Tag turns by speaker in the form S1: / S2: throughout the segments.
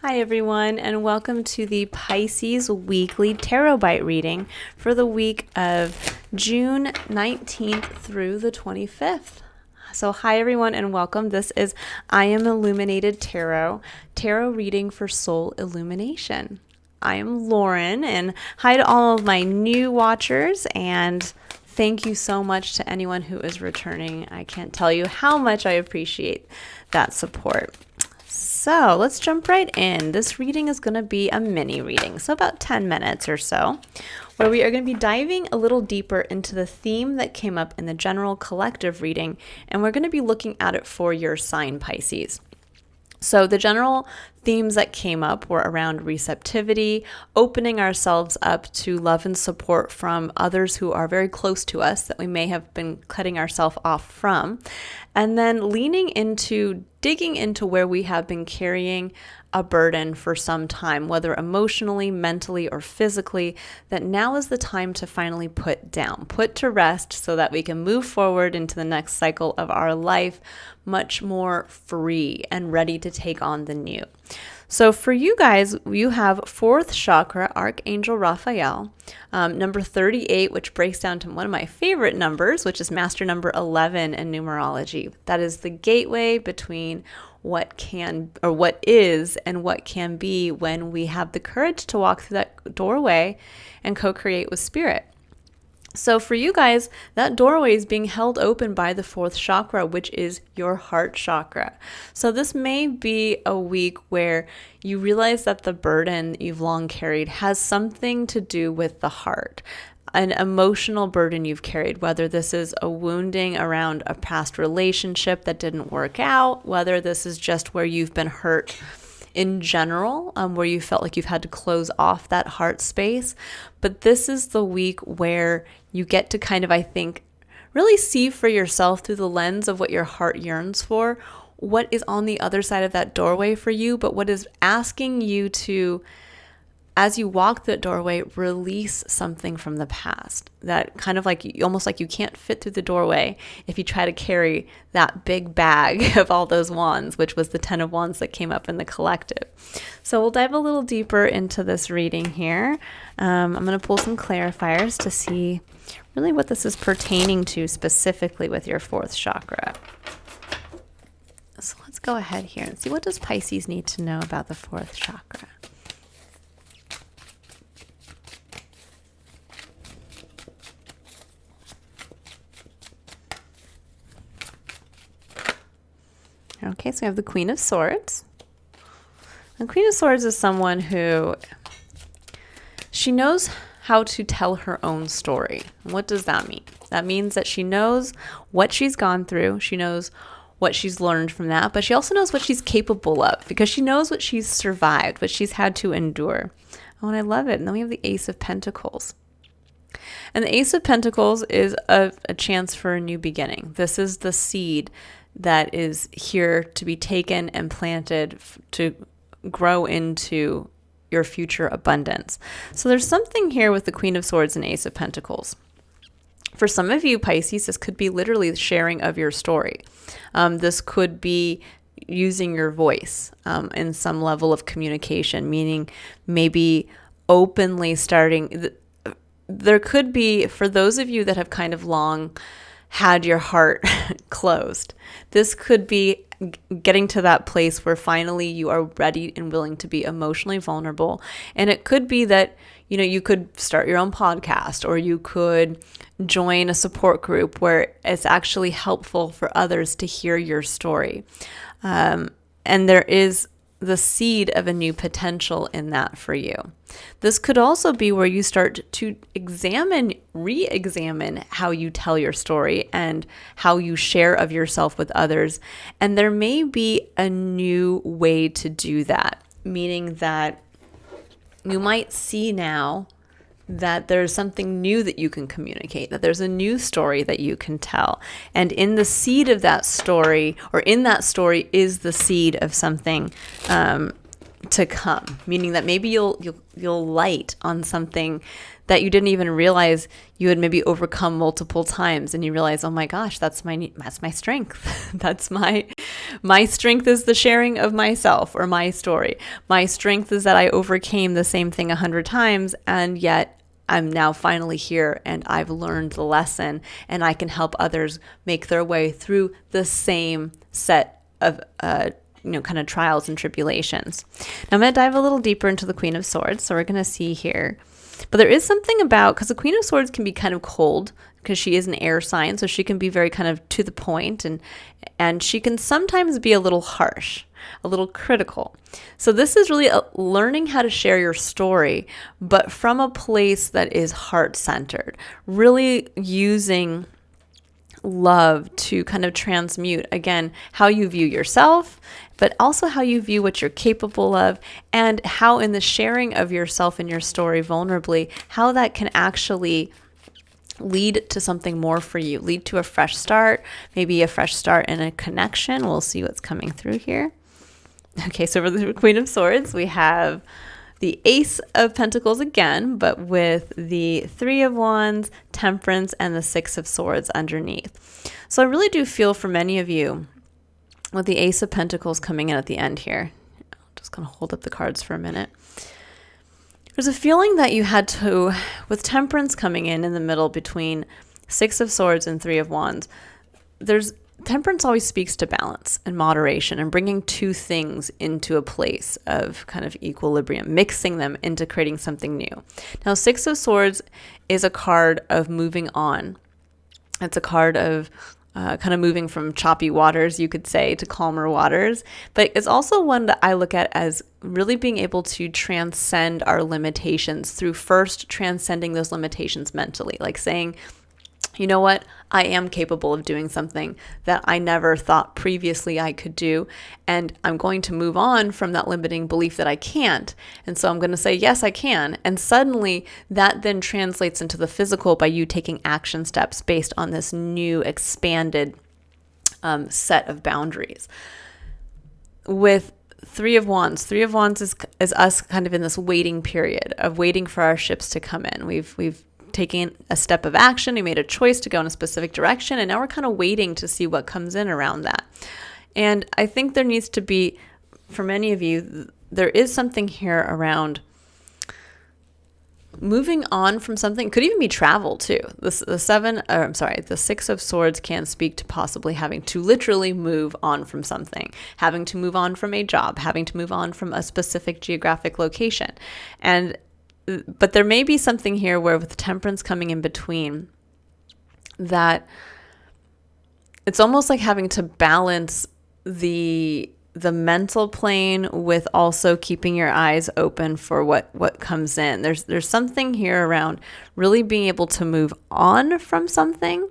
S1: Hi everyone, and welcome to the Pisces Weekly Tarot Bite reading for the week of June 19th through the 25th. So hi everyone and welcome. This is I Am Illuminated Tarot reading for soul illumination. I am Lauren, and hi to all of my new watchers, and thank you so much to anyone who is returning. I can't tell you how much I appreciate that support. So let's jump right in. This reading is going to be a mini reading, so about 10 minutes or so, where we are going to be diving a little deeper into the theme that came up in the general collective reading, and we're going to be looking at it for your sign, Pisces. So the general themes that came up were around receptivity, opening ourselves up to love and support from others who are very close to us that we may have been cutting ourselves off from, and then digging into where we have been carrying a burden for some time, whether emotionally, mentally, or physically, that now is the time to finally put to rest so that we can move forward into the next cycle of our life much more free and ready to take on the new. So for you guys, you have fourth chakra, Archangel Raphael, number 38, which breaks down to one of my favorite numbers, which is master number 11 in numerology. That is the gateway between what is and what can be when we have the courage to walk through that doorway and co-create with spirit. So for you guys, that doorway is being held open by the fourth chakra, which is your heart chakra. So this may be a week where you realize that the burden you've long carried has something to do with the heart, an emotional burden you've carried, whether this is a wounding around a past relationship that didn't work out, whether this is just where you've been hurt in general, where you felt like you've had to close off that heart space. But this is the week where you get to kind of, I think, really see for yourself through the lens of what your heart yearns for, what is on the other side of that doorway for you, but what is asking you to, as you walk that doorway, release something from the past. That kind of almost like you can't fit through the doorway if you try to carry that big bag of all those wands, which was the 10 of Wands that came up in the collective. So we'll dive a little deeper into this reading here. I'm going to pull some clarifiers to see really what this is pertaining to specifically with your fourth chakra. So let's go ahead here and see, what does Pisces need to know about the fourth chakra? Okay, so we have the Queen of Swords. The Queen of Swords is someone who, she knows how to tell her own story. What does that mean? That means that she knows what she's gone through. She knows what she's learned from that, but she also knows what she's capable of because she knows what she's survived, what she's had to endure. Oh, and I love it. And then we have the Ace of Pentacles. And the Ace of Pentacles is a chance for a new beginning. This is the seed that is here to be taken and planted to grow into your future abundance. So there's something here with the Queen of Swords and Ace of Pentacles. For some of you, Pisces, this could be literally the sharing of your story. This could be using your voice in some level of communication, meaning maybe openly starting. There could be, for those of you that have kind of long had your heart closed, this could be getting to that place where finally you are ready and willing to be emotionally vulnerable. And it could be that, you could start your own podcast, or you could join a support group where it's actually helpful for others to hear your story. And there is the seed of a new potential in that for you. This could also be where you start to re-examine how you tell your story and how you share of yourself with others. And there may be a new way to do that, meaning that you might see now that there's something new that you can communicate, that there's a new story that you can tell. And in the seed of that story, or in that story, is the seed of something to come, meaning that maybe you'll light on something that you didn't even realize you had maybe overcome multiple times, and you realize, oh my gosh, that's my strength. That's my My strength is the sharing of myself or my story. My strength is that I overcame the same thing 100 times, and yet I'm now finally here and I've learned the lesson, and I can help others make their way through the same set of kind of trials and tribulations. Now I'm going to dive a little deeper into the Queen of Swords. So we're going to see here. But there is something about, because the Queen of Swords can be kind of cold, because she is an air sign, so she can be very kind of to the point, and she can sometimes be a little harsh, a little critical. So this is really learning how to share your story, but from a place that is heart-centered, really using love to kind of transmute, again, how you view yourself, but also how you view what you're capable of, and how in the sharing of yourself and your story vulnerably, how that can actually lead to something more for you, lead to a fresh start, maybe a fresh start in a connection. We'll see what's coming through here. Okay, so for the Queen of Swords, we have the Ace of Pentacles again, but with the Three of Wands, Temperance, and the Six of Swords underneath. So I really do feel for many of you with the Ace of Pentacles coming in at the end here. I'm just going to hold up the cards for a minute. There's a feeling that you had to, with Temperance coming in the middle between Six of Swords and Three of Wands, Temperance always speaks to balance and moderation and bringing two things into a place of kind of equilibrium, mixing them into creating something new. Now, Six of Swords is a card of moving on. It's a card of kind of moving from choppy waters, you could say, to calmer waters. But it's also one that I look at as really being able to transcend our limitations through first transcending those limitations mentally, like saying, you know what, I am capable of doing something that I never thought previously I could do, and I'm going to move on from that limiting belief that I can't. And so I'm going to say, yes, I can. And suddenly that then translates into the physical by you taking action steps based on this new expanded set of boundaries. With Three of Wands is us kind of in this waiting period of waiting for our ships to come in. We've taking a step of action. We made a choice to go in a specific direction, and now we're kind of waiting to see what comes in around that. And I think there needs to be, for many of you, there is something here around moving on from something. It could even be travel too. The Six of Swords can speak to possibly having to literally move on from something, having to move on from a job, having to move on from a specific geographic location. But there may be something here where with Temperance coming in between, that it's almost like having to balance the mental plane with also keeping your eyes open for what comes in. There's something here around really being able to move on from something,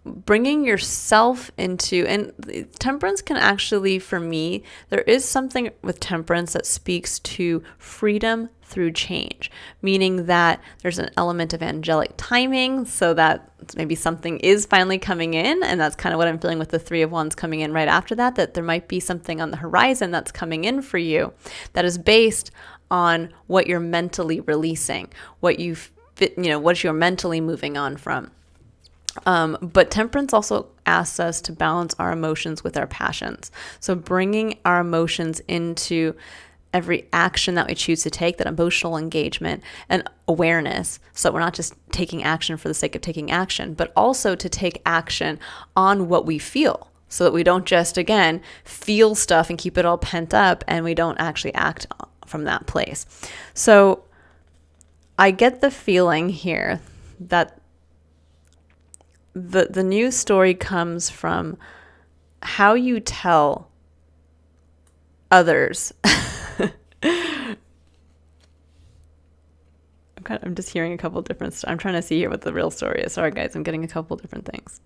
S1: bringing yourself into, and Temperance can actually, for me, there is something with Temperance that speaks to freedom through change, meaning that there's an element of angelic timing, so that maybe something is finally coming in, and that's kind of what I'm feeling with the Three of Wands coming in right after that there might be something on the horizon that's coming in for you that is based on what you're mentally releasing, what you're mentally moving on from. But Temperance also asks us to balance our emotions with our passions. So bringing our emotions into every action that we choose to take, that emotional engagement and awareness. So we're not just taking action for the sake of taking action, but also to take action on what we feel, so that we don't just, again, feel stuff and keep it all pent up and we don't actually act from that place. So I get the feeling here that the new story comes from how you tell others. I'm just hearing a couple different I'm trying to see here what the real story is. Sorry guys, I'm getting a couple different things.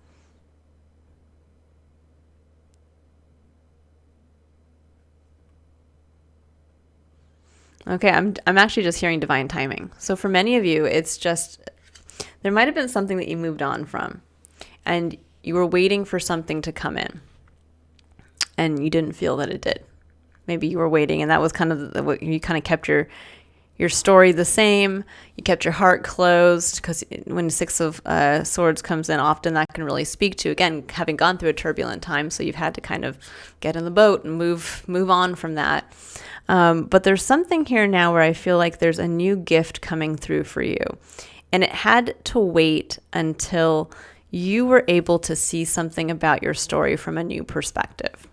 S1: Okay, I'm actually just hearing divine timing. So for many of you, it's just, there might have been something that you moved on from, and you were waiting for something to come in, and you didn't feel that it did. Maybe you were waiting, and that was kind of what you kind of kept your your story the same. You kept your heart closed, because when Six of Swords comes in, often that can really speak to, again, having gone through a turbulent time. So you've had to kind of get in the boat and move on from that. But there's something here now where I feel like there's a new gift coming through for you. And it had to wait until you were able to see something about your story from a new perspective,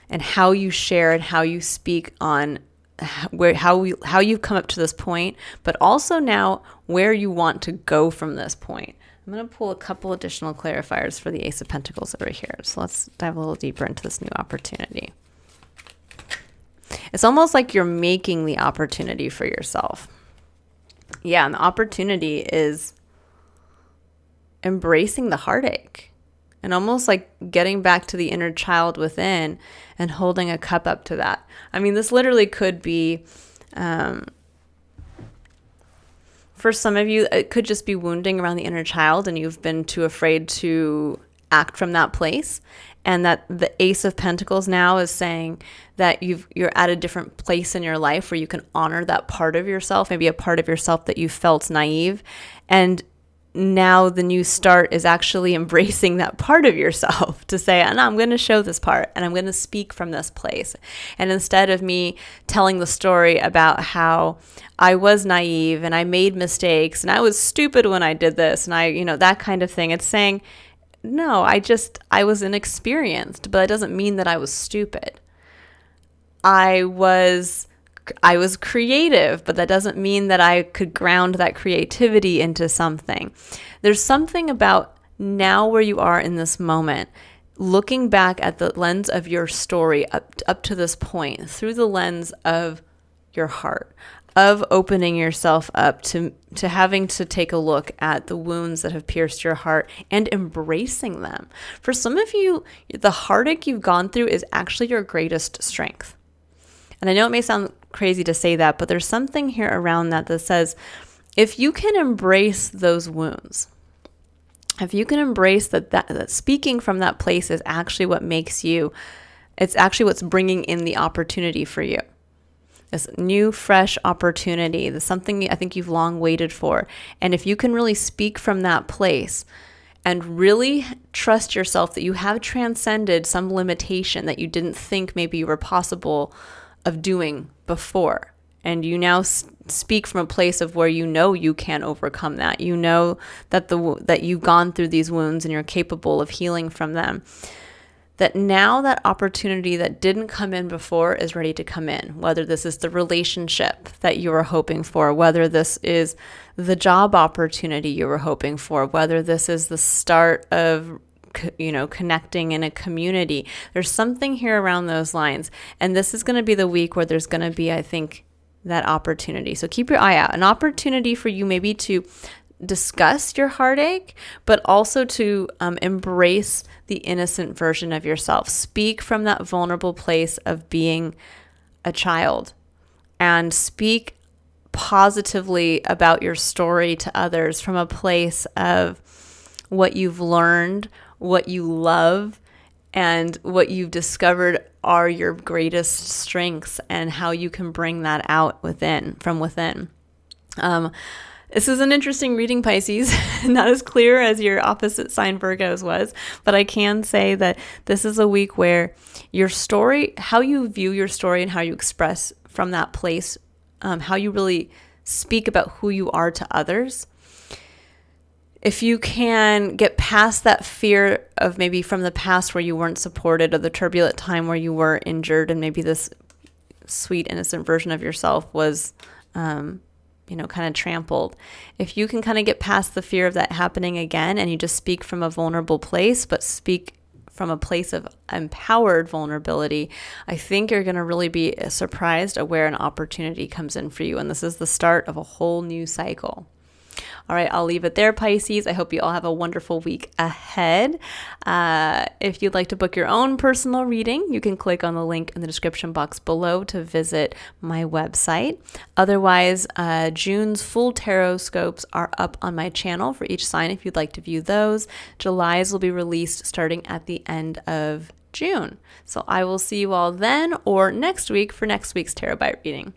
S1: and how you share and how you speak on how you've come up to this point, but also now where you want to go from this point. I'm going to pull a couple additional clarifiers for the Ace of Pentacles over here. So let's dive a little deeper into this new opportunity. It's almost like you're making the opportunity for yourself. Yeah, and the opportunity is embracing the heartache and almost like getting back to the inner child within and holding a cup up to that. I mean, this literally could be, for some of you, it could just be wounding around the inner child, and you've been too afraid to act from that place. And that the Ace of Pentacles now is saying that you're at a different place in your life where you can honor that part of yourself, maybe a part of yourself that you felt naive. And now the new start is actually embracing that part of yourself to say, no, I'm going to show this part and I'm going to speak from this place. And instead of me telling the story about how I was naive and I made mistakes and I was stupid when I did this and that kind of thing, it's saying, no, I was inexperienced, but that doesn't mean that I was stupid. I was creative, but that doesn't mean that I could ground that creativity into something. There's something about now where you are in this moment, looking back at the lens of your story up to this point, through the lens of your heart, of opening yourself up to having to take a look at the wounds that have pierced your heart and embracing them. For some of you, the heartache you've gone through is actually your greatest strength. And I know it may sound crazy to say that, but there's something here around that says, if you can embrace those wounds, if you can embrace that speaking from that place is actually what makes you, it's actually what's bringing in the opportunity for you. This new, fresh opportunity, this something I think you've long waited for. And if you can really speak from that place and really trust yourself that you have transcended some limitation that you didn't think maybe you were possible of doing before, and you now speak from a place of where you can overcome that. You know that you've gone through these wounds and you're capable of healing from them. That now that opportunity that didn't come in before is ready to come in, whether this is the relationship that you were hoping for, whether this is the job opportunity you were hoping for, whether this is the start of connecting in a community. There's something here around those lines. And this is going to be the week where there's going to be, I think, that opportunity. So keep your eye out. An opportunity for you maybe to discuss your heartache, but also to embrace the innocent version of yourself. Speak from that vulnerable place of being a child and speak positively about your story to others from a place of what you've learned, what you love, and what you've discovered are your greatest strengths and how you can bring that out from within. This is an interesting reading, Pisces. Not as clear as your opposite sign Virgos was, but I can say that this is a week where your story, how you view your story and how you express from that place, how you really speak about who you are to others. If you can get past that fear of maybe from the past where you weren't supported, or the turbulent time where you were injured and maybe this sweet, innocent version of yourself was kind of trampled. If you can kind of get past the fear of that happening again, and you just speak from a vulnerable place, but speak from a place of empowered vulnerability, I think you're going to really be surprised at where an opportunity comes in for you. And this is the start of a whole new cycle. All right, I'll leave it there, Pisces. I hope you all have a wonderful week ahead. If you'd like to book your own personal reading, you can click on the link in the description box below to visit my website. Otherwise, June's full tarot scopes are up on my channel for each sign if you'd like to view those. July's will be released starting at the end of June. So I will see you all then or next week for next week's tarot bite reading.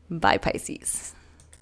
S1: Bye, Pisces.